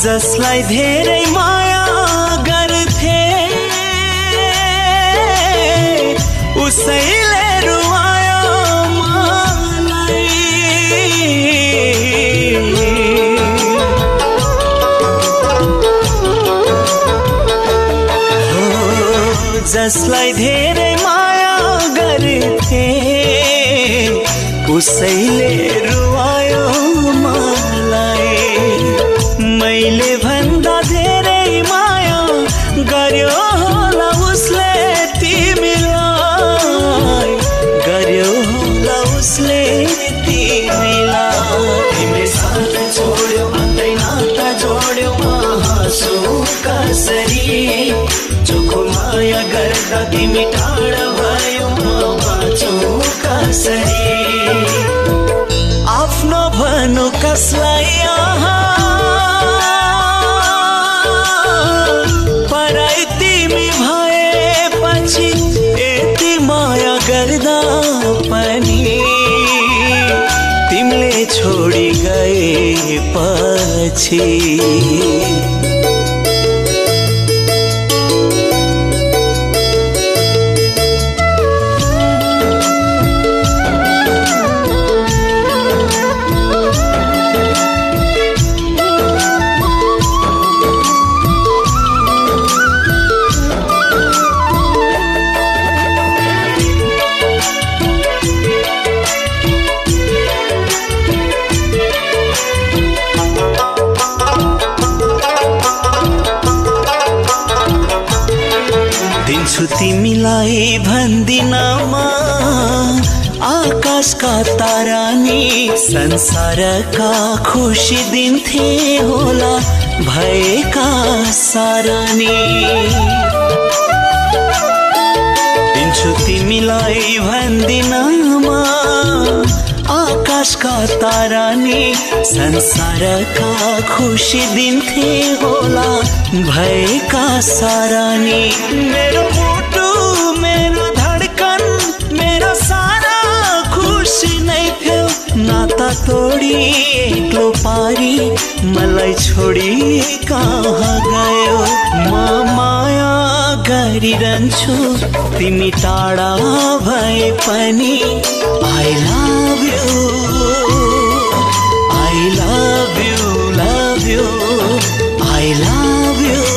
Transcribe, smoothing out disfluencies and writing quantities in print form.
जसलाई धेरै माया गर्थे उसैले रुवायो मलाई। जसलाई धेरै माया गर्थे उसैले रुवायो मलाई। मैले भन्दा धेरै माया गर्यो होला उसले तिमीलाई, गर्यो होला उसले तिमीलाई। तिमीले साथ छोड्यो भन्दै नाता जोड्यो हाँसो कसरी, चोखो माया गर्दा तिमी टाढा भयो बाँचो कसरी। आफ्नो भनु कसलाई पराई तिमी भएपछि यति माया गर्दा पनि तिमीले छोडी गएपछि। दिन्छु तिमीलाई भन्दिनमा आकाशका तारा नि, संसारका खुसी दिन्थे होला भएका सारा नि। दिन्छु तिमीलाई भन्दिनमा आकाशका तारा नि, संसारका खुसी दिन्थे होला भएका सारा नि। मेरो मुटु मेरो धडकन मेरो सारा खुसी नै थियो, नाता तोडी एक्लो पारी मलाई छोडी कहाँ गयो। म माया गरिरहन्छु तिमी टाढा भए पनि। I love you, I love you, love you, I love you.